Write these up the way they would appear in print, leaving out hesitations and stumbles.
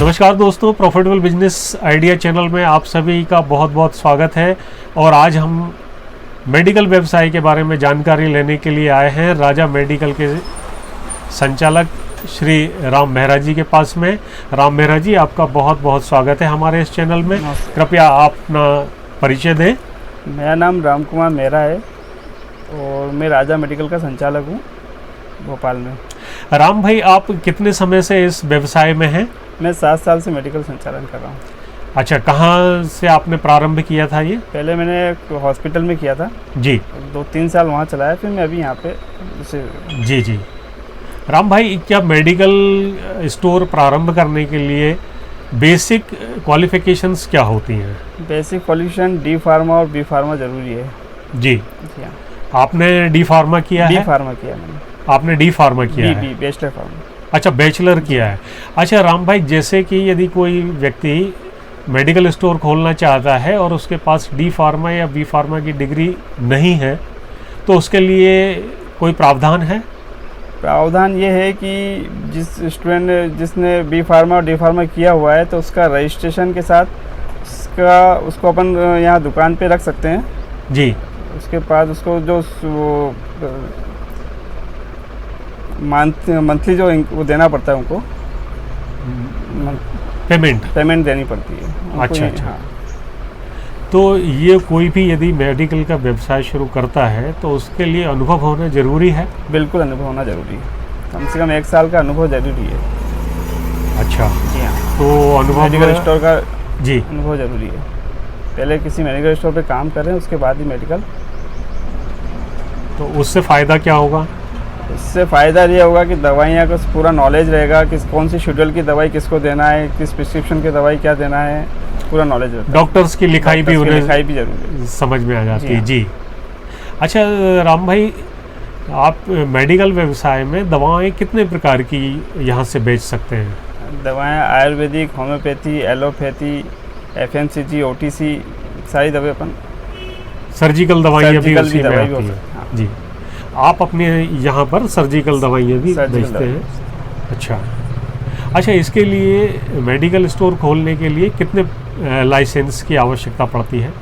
नमस्कार दोस्तों, profitable business idea channel में आप सभी का बहुत बहुत स्वागत है। और आज हम मेडिकल व्यवसाय के बारे में जानकारी लेने के लिए आए हैं राजा मेडिकल के संचालक श्री राम मेहरा जी के पास में। राम मेहरा जी, आपका बहुत बहुत स्वागत है हमारे इस चैनल में। कृपया आप अपना परिचय दें। मेरा नाम राम कुमार मेहरा है और मैं राजा मेडिकल का संचालक हूँ भोपाल में। राम भाई, आप कितने समय से इस व्यवसाय में हैं? मैं 7 साल से मेडिकल संचालन कर रहा हूँ। अच्छा, कहाँ से आपने प्रारंभ किया था ये? पहले मैंने हॉस्पिटल में किया था जी। 2-3 साल वहाँ चलाया, फिर मैं अभी यहाँ पे जी जी। राम भाई, क्या मेडिकल स्टोर प्रारंभ करने के लिए बेसिक क्वालिफिकेशंस क्या होती हैं? बेसिक क्वालिफिकेशन डी फार्मा और बी फार्मा ज़रूरी है। जी। आपने डी फार्मा किया है? डी फार्मा किया मैंने। आपने डी फार्मा किया है? B bachelor pharma. अच्छा, बैचलर किया है। अच्छा राम भाई, जैसे कि यदि कोई व्यक्ति मेडिकल स्टोर खोलना चाहता है और उसके पास डी फार्मा या बी फार्मा की डिग्री नहीं है, तो उसके लिए कोई प्रावधान है? प्रावधान ये है कि जिस स्टूडेंट ने जिसने बी फार्मा और डी फार्मा किया हुआ है तो उसका रजिस्ट्रेशन के साथ उसको अपन यहाँ दुकान पे रख सकते हैं। जी। उसके बाद उसको जो मंथली जो वो देना पड़ता है, उनको पेमेंट देनी पड़ती है। अच्छा अच्छा। हाँ। तो ये कोई भी यदि मेडिकल का व्यवसाय शुरू करता है तो उसके लिए अनुभव होना ज़रूरी है? बिल्कुल, अनुभव होना ज़रूरी है। कम से कम 1 साल का अनुभव ज़रूरी है। अच्छा जी हाँ। तो अनुभव मेडिकल स्टोर का जी अनुभव ज़रूरी है। पहले किसी मेडिकल स्टोर पे काम करें, उसके बाद ही मेडिकल। तो उससे फ़ायदा क्या होगा? इससे फ़ायदा ये होगा कि दवाइयाँ का पूरा नॉलेज रहेगा, किस कौन सी शेड्यूल की दवाई किसको देना है, किस प्रिस्क्रिप्शन की दवाई क्या देना है, पूरा नॉलेज रहता है। डॉक्टर्स की लिखाई भी उन्हें जरूर समझ में आ जाती है। जी। अच्छा राम भाई, आप मेडिकल व्यवसाय में दवाएं कितने प्रकार की यहाँ से बेच सकते हैं? दवाएं Ayurvedic, homeopathy, allopathy, FMCG, OTC, सारी दवाएं अपन। सर्जिकल दवाइयाँ भी उसी में आती हैं। हाँ। जी। आप अपने यहाँ पर सर्जिकल दवाइयाँ भी बेचते हैं? अच्छा, इसके लिए मेडिकल स्टोर खोलने के लिए कितने लाइसेंस की आवश्यकता पड़ती है?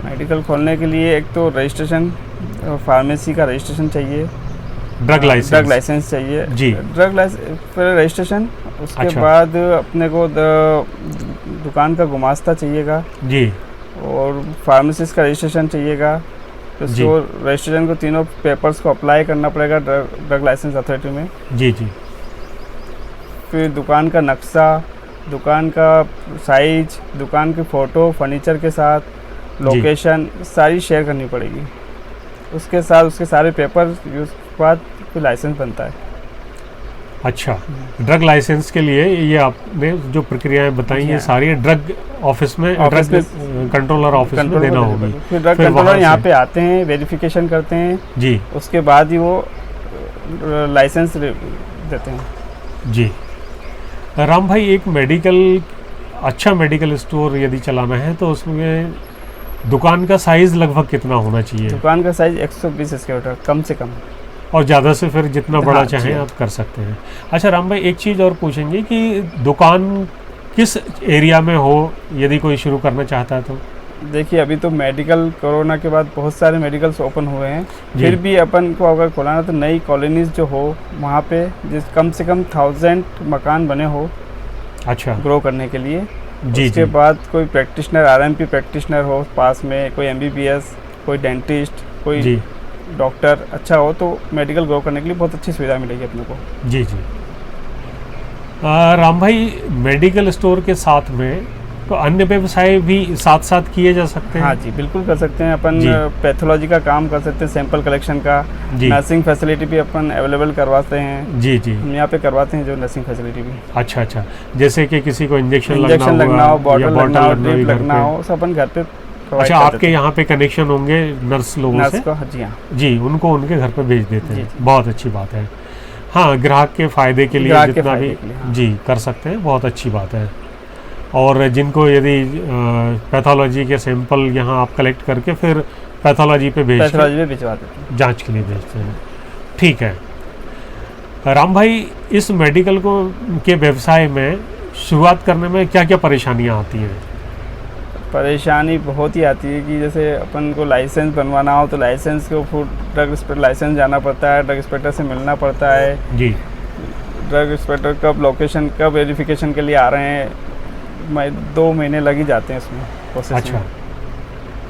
मेडिकल खोलने के लिए एक तो रजिस्ट्रेशन, फार्मेसी का रजिस्ट्रेशन चाहिए, ड्रग लाइसेंस चाहिए। जी। ड्रग लाइसेंस, फिर रजिस्ट्रेशन, उसके अच्छा। बाद अपने को दुकान का गुमास्ता चाहिएगा जी। और फार्मेसिस्ट का रजिस्ट्रेशन चाहिएगा। तो रजिस्ट्रेशन को तीनों पेपर्स को अप्लाई करना पड़ेगा ड्रग लाइसेंस अथॉरिटी में। जी जी। फिर दुकान का नक्शा, दुकान का साइज, दुकान की फ़ोटो, फर्नीचर के साथ लोकेशन सारी शेयर करनी पड़ेगी। उसके साथ उसके सारे पेपर यूज़ के बाद फिर लाइसेंस बनता है। अच्छा, ड्रग लाइसेंस के लिए ये आपने जो प्रक्रियाएं बताई ये सारी ड्रग ऑफिस में कंट्रोलर ऑफिस में देना होगी। फिर ड्रग कंट्रोलर यहाँ पे आते हैं, वेरिफिकेशन करते हैं। जी। उसके बाद ही वो लाइसेंस देते हैं। जी। राम भाई, एक अच्छा मेडिकल स्टोर यदि चलाना है तो उसमें दुकान का साइज़ लगभग कितना होना चाहिए? दुकान का साइज़ 120 स्क्वायर फीट कम से कम, और ज़्यादा से फिर जितना बड़ा चाहें आप कर सकते हैं। अच्छा राम भाई, एक चीज़ और पूछेंगे कि दुकान किस एरिया में हो यदि कोई शुरू करना चाहता है तो? देखिए, अभी तो मेडिकल कोरोना के बाद बहुत सारे मेडिकल्स ओपन हुए हैं, फिर भी अपन को अगर खोलाना तो नई कॉलोनीज जो हो वहाँ पे कम से कम 1000 मकान बने हो। अच्छा। ग्रो करने के लिए। जी। उसके बाद कोई प्रैक्टिशनर, RMP प्रैक्टिशनर हो पास में, कोई MBBS, कोई डेंटिस्ट, कोई डॉक्टर अच्छा हो, तो मेडिकल ग्रो करने के लिए बहुत अच्छी सुविधा मिलेगी अपने को। जी जी। राम भाई, मेडिकल स्टोर के साथ में तो अन्य व्यवसाय भी साथ साथ किए जा सकते हैं? हाँ जी, बिल्कुल कर सकते हैं। अपन पैथोलॉजी का काम कर सकते हैं, सैंपल कलेक्शन का। नर्सिंग फैसिलिटी भी अपन अवेलेबल करवाते हैं। जी जी। हम यहाँ पे करवाते हैं जो नर्सिंग फैसिलिटी भी। अच्छा अच्छा। जैसे कि किसी को इंजेक्शन लगना हो, बॉटल लगना हो, ड्रिप लगना हो, सब अपन घर पे। अच्छा, आपके यहाँ पे कनेक्शन होंगे नर्स लोगों से? जी हाँ जी, उनको उनके घर पे भेज देते हैं। बहुत अच्छी बात है। हाँ, ग्राहक के फ़ायदे के लिए जितना भी जी कर सकते हैं, बहुत अच्छी बात है। और जिनको यदि पैथोलॉजी के सैंपल यहाँ आप कलेक्ट करके फिर पैथोलॉजी पे भिजवा देते हैं, जांच के लिए भेजते हैं। ठीक है। राम भाई, इस मेडिकल के व्यवसाय में शुरुआत करने में क्या क्या परेशानियां आती हैं? परेशानी बहुत ही आती है कि जैसे अपन को लाइसेंस बनवाना हो तो लाइसेंस को फूड ड्रग इंस्पेक्टर लाइसेंस जाना पड़ता है, ड्रग इंस्पेक्टर से मिलना पड़ता है। जी। ड्रग इंस्पेक्टर कब लोकेशन कब वेरिफिकेशन के लिए आ रहे हैं, 2 महीने लग ही जाते हैं इसमें प्रोसेस अच्छा। में।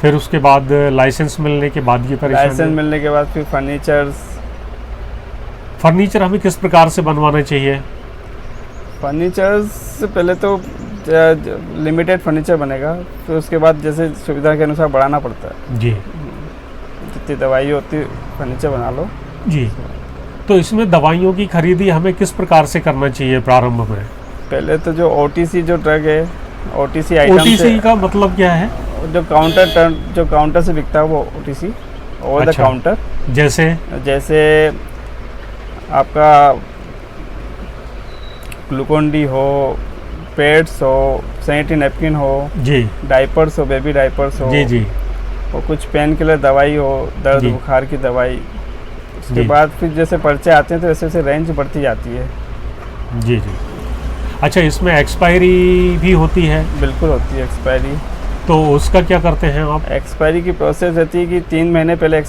फिर उसके बाद लाइसेंस मिलने के बाद ये लाइसेंस परेशानी? मिलने के बाद फिर फर्नीचर हमें किस प्रकार से बनवाना चाहिए? फर्नीचर्स से पहले तो लिमिटेड फर्नीचर बनेगा, फिर उसके बाद जैसे सुविधा के अनुसार बढ़ाना पड़ता है। जी जितनी दवाई होती है फर्नीचर बना लो। जी। तो इसमें दवाइयों की खरीदी हमें किस प्रकार से करना चाहिए प्रारंभ में? पहले तो जो OTC जो ड्रग है, OTC आइटम OTC का मतलब क्या है? जो काउंटर से बिकता है वो OTC, ओवर द अच्छा। काउंटर। जैसे आपका ग्लूकोन डी हो, पैड्स हो, सैनिटरी नैपकिन हो, जी डाइपर्स हो, बेबी डाइपर्स हो, जी जी और कुछ पेन किलर दवाई हो, दर्द जी। बुखार की दवाई। उसके जी। बाद फिर जैसे पर्चे आते हैं तो वैसे वैसे रेंज बढ़ती जाती है। जी जी। अच्छा, इसमें एक्सपायरी भी होती है? बिल्कुल होती है एक्सपायरी। तो उसका क्या करते हैं आप? एक्सपायरी की प्रोसेस रहती है कि 3 महीने पहले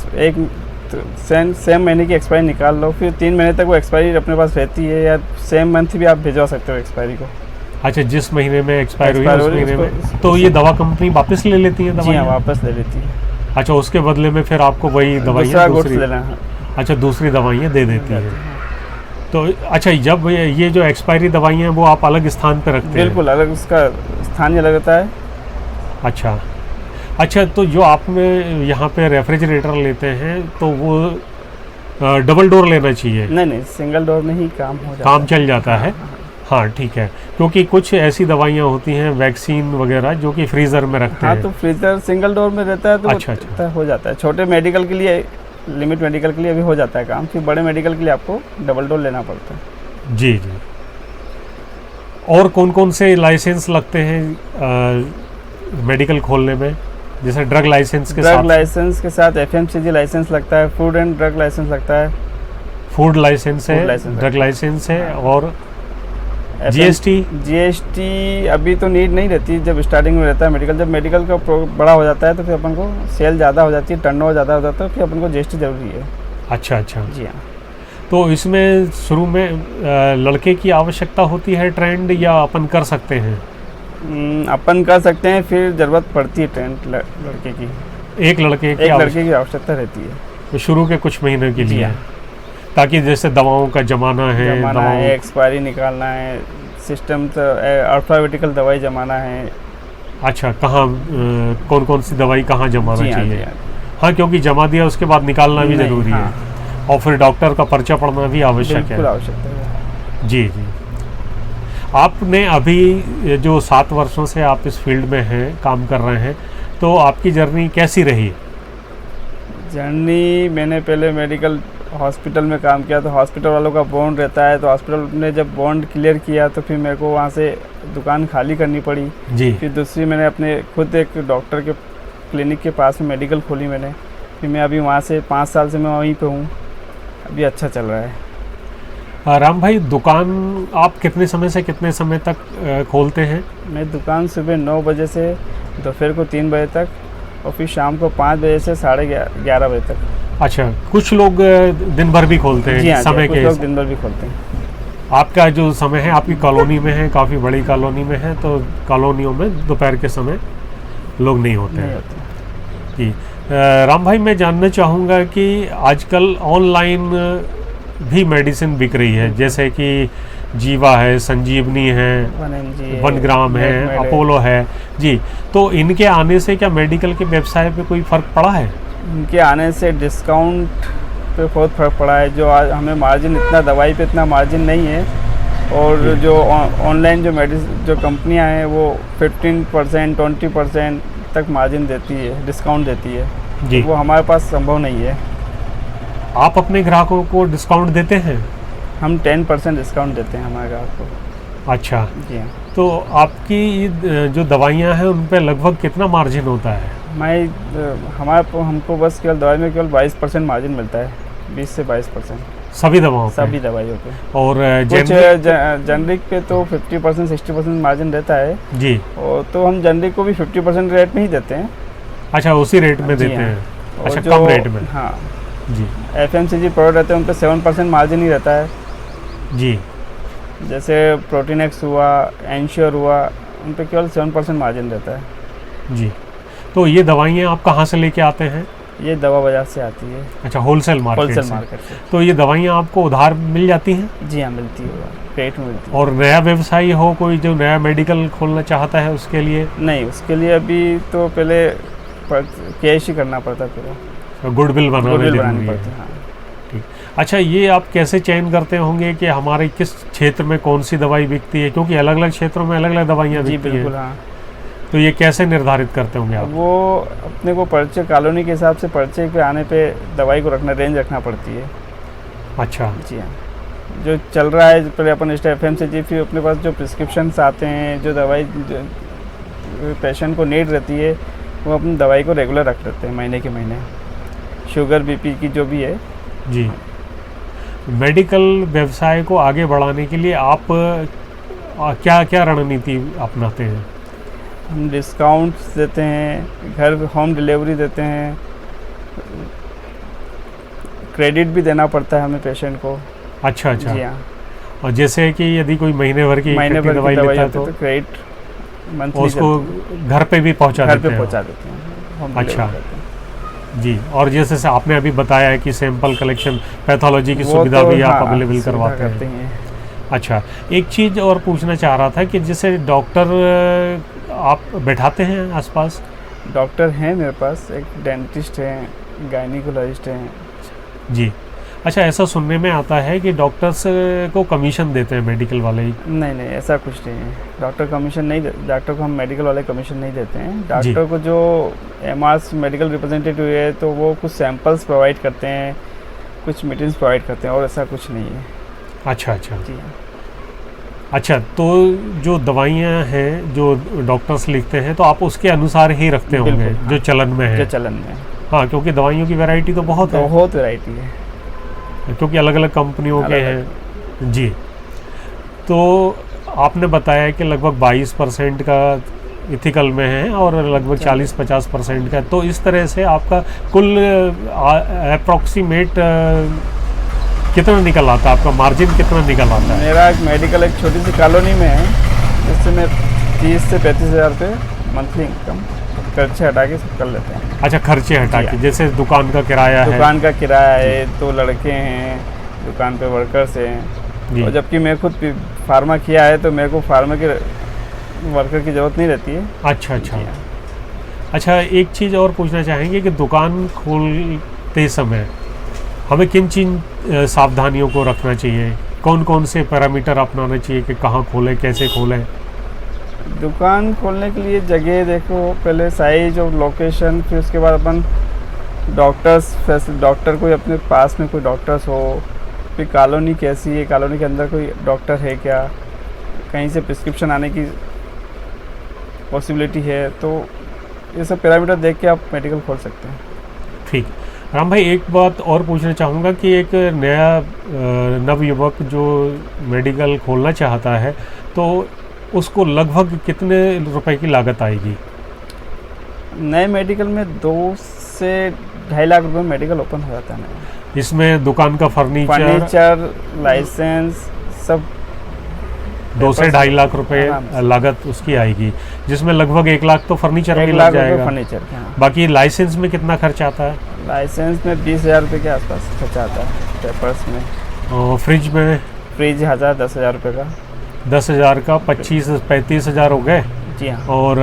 सेम महीने की एक्सपायरी निकाल लो, फिर 3 महीने तक वो एक्सपायरी अपने पास रहती है, या सेम मंथ भी आप भिजवा सकते हो एक्सपायरी को। अच्छा, जिस महीने में एक्सपायर हुई Expire उस हो रही है, महीने में उसको- तो ये दवा कंपनी वापस ले लेती है जी हाँ, दवाइयाँ? वापस ले लेती है। अच्छा, उसके बदले में फिर आपको वही दूसरा दवाइयाँ गुड्स लेना है। अच्छा, दूसरी दवाइयाँ दे देती है। तो अच्छा, जब ये जो एक्सपायरी दवाइयाँ हैं वो आप अलग स्थान पर रखते हैं? बिल्कुल अलग, उसका स्थान ही अलग रहता है। अच्छा अच्छा। तो जो आपने यहाँ पे रेफ्रिजरेटर लेते हैं तो वो डबल डोर लेना चाहिए? नहीं, सिंगल डोर में ही काम हो जाता काम है। चल जाता है। हाँ ठीक है, क्योंकि कुछ ऐसी दवाइयाँ होती हैं वैक्सीन वगैरह जो कि फ्रीज़र में रखते हाँ, हैं। तो फ्रीजर सिंगल डोर में रहता है तो अच्छा, वो अच्छा। हो जाता है। छोटे मेडिकल के लिए, लिमिट मेडिकल के लिए भी हो जाता है काम, फिर बड़े मेडिकल के लिए आपको डबल डोर लेना पड़ता है। जी जी। और कौन कौन से लाइसेंस लगते हैं मेडिकल खोलने में? जैसे ड्रग लाइसेंस के ड्रग साथ? लाइसेंस के साथ FMCG लाइसेंस लगता है, फूड एंड ड्रग लाइसेंस लगता है, फूड लाइसेंस है, फूड लाइसेंस है। ड्रग लाइसेंस है, और FM GST? GST अभी तो नीड नहीं रहती, जब स्टार्टिंग में रहता है मेडिकल। जब मेडिकल का बड़ा हो जाता है तो फिर अपन को सेल ज़्यादा हो जाती है, टर्नओवर ज़्यादा हो जाता है, फिर अपन को GST जरूरी है। अच्छा अच्छा। जी हाँ। तो इसमें शुरू में लड़के की आवश्यकता होती है ट्रेंड, या अपन कर सकते हैं? अपन कर सकते हैं, फिर ज़रूरत पड़ती है ट्रेंड लड़के की। एक लड़के की एक लड़के की आवश्यकता रहती है तो शुरू के कुछ महीनों के जी लिए, हाँ। ताकि जैसे दवाओं का जमाना है, जमाना दवाओं है, एक्सपायरी निकालना है, सिस्टम तो अल्फाबेटिकल दवाई जमाना है। अच्छा, कहाँ कौन कौन सी दवाई कहाँ जमाना जी हाँ, चाहिए? जी हाँ। हाँ, क्योंकि जमा दिया उसके बाद निकालना भी नहीं, ज़रूरी हाँ। है, और फिर डॉक्टर का पर्चा पढ़ना भी आवश्यक बिल्कुल है। आवश्यकता है। जी जी। आपने अभी जो 7 वर्षों से आप इस फील्ड में हैं, काम कर रहे हैं, तो आपकी जर्नी कैसी रही? जर्नी, मैंने पहले मेडिकल हॉस्पिटल में काम किया, तो हॉस्पिटल वालों का बॉन्ड रहता है, तो हॉस्पिटल ने जब बॉन्ड क्लियर किया तो फिर मेरे को वहाँ से दुकान खाली करनी पड़ी। जी। फिर दूसरी मैंने अपने खुद एक डॉक्टर के क्लिनिक के पास में मेडिकल खोली मैंने। फिर मैं अभी वहाँ से 5 साल से मैं वहीं पे हूँ, अभी अच्छा चल रहा है। राम भाई, दुकान आप कितने समय से कितने समय तक खोलते हैं? मैं दुकान सुबह 9 बजे से दोपहर को 3 बजे तक, और फिर शाम को 5 बजे से 11:30 बजे तक। अच्छा, कुछ लोग दिन भर भी खोलते हैं? जी हाँ, समय कुछ के लोग दिन भर भी खोलते हैं। आपका जो समय है, आपकी कॉलोनी में है, काफ़ी बड़ी कॉलोनी में है, तो कॉलोनियों में दोपहर के समय लोग नहीं होते नहीं हैं। होते। जी। राम भाई, मैं जानना चाहूँगा कि आजकल ऑनलाइन भी मेडिसिन बिक रही है, जैसे कि जीवा है, संजीवनी है, 1mg है, 1 ग्राम है, MedMed अपोलो है। जी। तो इनके आने से क्या मेडिकल के व्यवसाय पे कोई फ़र्क पड़ा है? इनके आने से डिस्काउंट पे बहुत फर्क पड़ा है। जो आज हमें मार्जिन, इतना दवाई पे इतना मार्जिन नहीं है, और जो ऑनलाइन जो कंपनियां हैं वो 15% 20% तक मार्जिन देती है, डिस्काउंट देती है। जी। वो हमारे पास संभव नहीं है। आप अपने ग्राहकों को डिस्काउंट देते हैं? हम 10% डिस्काउंट देते हैं हमारे ग्राहक को। अच्छा। जी हाँ। तो आपकी जो दवाइयाँ हैं उन पे लगभग कितना मार्जिन होता है? हमको बस केवल दवाई में केवल 22% मार्जिन मिलता है, 20 से 22%। सभी दवाओं पे? सभी दवाइयों पे। और कुछ जेनरिक पे तो 50% 60% मार्जिन रहता है जी, और तो हम जेनरिक को भी 50% रेट में ही देते हैं। अच्छा उसी रेट में जी देते हाँ। हैं? और अच्छा जो कम रेट में? हाँ जी FMCG प्रोडक्ट रहते हैं उन पे 7% मार्जिन ही रहता है। जी। जैसे प्रोटीन एक्स हुआ, एंश्योर हुआ, उन पे केवल 7% मार्जिन रहता है। जी। तो ये दवाइयाँ आप कहाँ से लेके आते हैं? ये दवा बाजार से आती है, अच्छा होलसेल मार्केट होलसेल से। मार्केट से। तो ये दवाइयाँ आपको उधार मिल जाती हैं? जी हाँ, मिलती है, क्रेडिट में मिलती है। और नया व्यवसायी हो कोई जो नया मेडिकल खोलना चाहता है उसके लिए? नहीं, उसके लिए अभी तो पहले कैश ही करना पड़ता है, पूरा गुडविल बनाना गुडविल जरूरी बनानी है। पड़ती है। हाँ। ठीक। अच्छा ये आप कैसे चयन करते होंगे कि हमारे किस क्षेत्र में कौन सी दवाई बिकती है, क्योंकि अलग अलग क्षेत्रों में अलग अलग दवाइयाँ जी बिकती बिल्कुल। हैं, हाँ, तो ये कैसे निर्धारित करते होंगे आप? वो अपने को पर्चे कॉलोनी के हिसाब से पर्चे पे आने पे दवाई को रखना, रेंज रखना पड़ती है। अच्छा जी हाँ, जो चल रहा है पहले अपन FMCG, फिर अपने पास जो प्रिस्क्रिप्शंस आते हैं, जो दवाई पेशेंट को नीड रहती है, वो अपनी दवाई को रेगुलर रख लेते हैं महीने के महीने। शुगर BP की जो भी है। जी। मेडिकल व्यवसाय को आगे बढ़ाने के लिए आप क्या क्या रणनीति अपनाते हैं? हम डिस्काउंट्स देते हैं, घर होम डिलीवरी देते हैं, क्रेडिट भी देना पड़ता है हमें पेशेंट को। अच्छा अच्छा। जी हाँ, और जैसे कि यदि कोई महीने भर की महीने भर दवाई की दवाई लेता है होती है तो क्रेडिट मंथली उसको घर पे भी पहुंचा घर देते पे हैं? पहुंचा देते हैं, होम अच्छा। डिलीवरी करते हैं। जी। और जैसे से आपने अभी बताया है कि सैंपल कलेक्शन, पैथोलॉजी की वो सुविधा तो भी आप हाँ, अवेलेबल सुविधा करवाते करते हैं? हैं। अच्छा, एक चीज़ और पूछना चाह रहा था कि जैसे डॉक्टर आप बैठाते हैं आसपास? डॉक्टर हैं मेरे पास, एक डेंटिस्ट हैं, गायनिकोलॉजिस्ट हैं। जी। अच्छा, ऐसा सुनने में आता है कि डॉक्टर्स को कमीशन देते हैं मेडिकल वाले ही? नहीं नहीं, ऐसा कुछ नहीं है। डॉक्टर कमीशन नहीं डॉक्टर को हम मेडिकल वाले कमीशन नहीं देते हैं। डॉक्टर को जो MRs मेडिकल रिप्रेजेंटेटिव है तो वो कुछ सैंपल्स प्रोवाइड करते हैं, कुछ मीटिंग्स प्रोवाइड करते हैं, और ऐसा कुछ नहीं है। अच्छा अच्छा। जी हाँ। अच्छा, तो जो दवाइयाँ हैं जो डॉक्टर्स लिखते हैं तो आप उसके अनुसार ही रखते होंगे? बिल्कुल, हाँ। जो चलन में है? जो चलन में है। हाँ, क्योंकि दवाइयों की वैरायटी तो बहुत है, बहुत वैरायटी है, क्योंकि अलग अलग कंपनियों के अलग-अलग। हैं। जी। तो आपने बताया कि लगभग 22% का इथिकल में है और लगभग 40-50% का, तो इस तरह से आपका कुल अप्रॉक्सीमेट कितना निकल आता है? आपका मार्जिन कितना निकल आता है? मेरा एक मेडिकल एक छोटी सी कॉलोनी में है, जिससे मैं 30 से 35 हज़ार रुपये मंथली इनकम खर्चे हटा के सब कर लेते हैं। अच्छा, खर्चे हटा के, जैसे दुकान का किराया है? दुकान का किराया है, 2 लड़के हैं, दुकान पे वर्कर्स हैं, और जबकि मैं खुद फार्मा किया है तो मेरे को फार्मा के वर्कर की ज़रूरत नहीं रहती है। अच्छा अच्छा। अच्छा, एक चीज़ और पूछना चाहेंगे कि दुकान खोलते समय हमें किन सावधानियों को रखना चाहिए? कौन कौन से पैरामीटर अपनाना चाहिए कि कहाँ खोलें, कैसे खोलें? दुकान खोलने के लिए जगह देखो, पहले साइज और लोकेशन, फिर उसके बाद अपन डॉक्टर कोई अपने पास में कोई डॉक्टर्स हो, फिर कॉलोनी कैसी है, कॉलोनी के अंदर कोई डॉक्टर है क्या, कहीं से प्रिस्क्रिप्शन आने की पॉसिबिलिटी है, तो ये सब पैरामीटर देख के आप मेडिकल खोल सकते हैं। ठीक। राम भाई, एक बात और पूछना चाहूँगा कि एक नया नवयुवक जो मेडिकल खोलना चाहता है तो उसको लगभग कितने रुपए की लागत आएगी? नए मेडिकल में 2 से 2.5 लाख रुपए मेडिकल ओपन हो जाता है। इसमें दुकान का फर्नीचर, लाइसेंस, सब 2 से 2.5 लाख रुपए लागत उसकी आएगी, जिसमें लगभग 1 लाख तो फर्नीचर में लग जाएगा। फर्नीचर, हाँ। बाकी लाइसेंस में कितना खर्च आता है? लाइसेंस में 20,000 रुपये के आसपास खर्चा आता है, पेपर्स में। और फ्रिज में? फ्रिज 10,000 रुपये का। 10,000 का 25-35 हज़ार हो गए। जी हाँ। और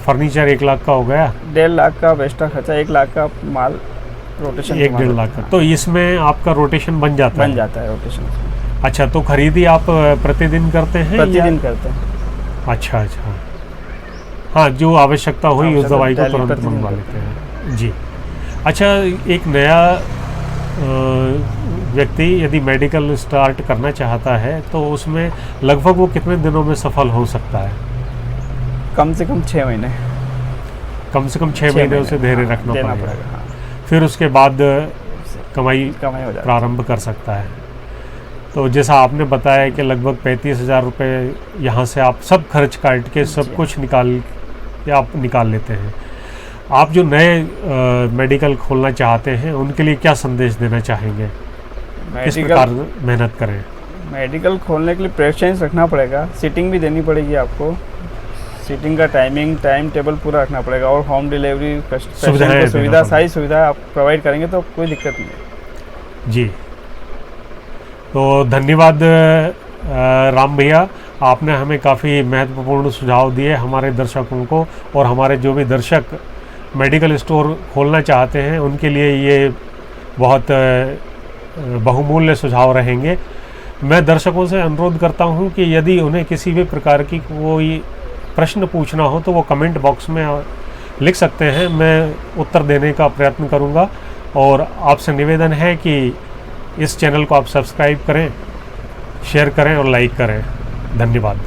फर्नीचर 1 लाख का हो गया। 1.5 लाख का एक्स्ट्रा खर्चा, 1 लाख का माल रोटेशन। 1-1.5 लाख का। तो इसमें आपका रोटेशन बन जाता है? बन जाता है रोटेशन। अच्छा, तो खरीदी आप प्रतिदिन करते हैं? प्रतिदिन करते हैं। अच्छा अच्छा। हाँ, जो आवश्यकता हुई उस दवाई को तुरंत मंगवा लेते हैं। जी। अच्छा, एक नया व्यक्ति यदि मेडिकल स्टार्ट करना चाहता है तो उसमें लगभग वो कितने दिनों में सफल हो सकता है? कम से कम 6 महीने। कम से कम 6 महीने उसे धैर्य रखना पड़ेगा। हाँ। फिर उसके बाद कमाई हो जाती है, प्रारंभ कर सकता है। तो जैसा आपने बताया कि लगभग 35,000 रुपये यहाँ से आप सब खर्च काट के सब जी। कुछ आप निकाल लेते हैं। आप जो नए मेडिकल खोलना चाहते हैं उनके लिए क्या संदेश देना चाहेंगे? किस प्रकार मेहनत करें? मेडिकल खोलने के लिए प्रेफरेंस रखना पड़ेगा, सीटिंग भी देनी पड़ेगी आपको, सीटिंग का टाइम टेबल पूरा रखना पड़ेगा, और होम डिलीवरी सुविधा सारी सुविधा आप प्रोवाइड करेंगे तो कोई दिक्कत नहीं है। जी, तो धन्यवाद राम भैया, आपने हमें काफ़ी महत्वपूर्ण सुझाव दिए हमारे दर्शकों को, और हमारे जो भी दर्शक मेडिकल स्टोर खोलना चाहते हैं उनके लिए ये बहुत बहुमूल्य सुझाव रहेंगे। मैं दर्शकों से अनुरोध करता हूं कि यदि उन्हें किसी भी प्रकार की कोई प्रश्न पूछना हो तो वो कमेंट बॉक्स में लिख सकते हैं, मैं उत्तर देने का प्रयत्न करूंगा। और आपसे निवेदन है कि इस चैनल को आप सब्सक्राइब करें, शेयर करें और लाइक करें। धन्यवाद।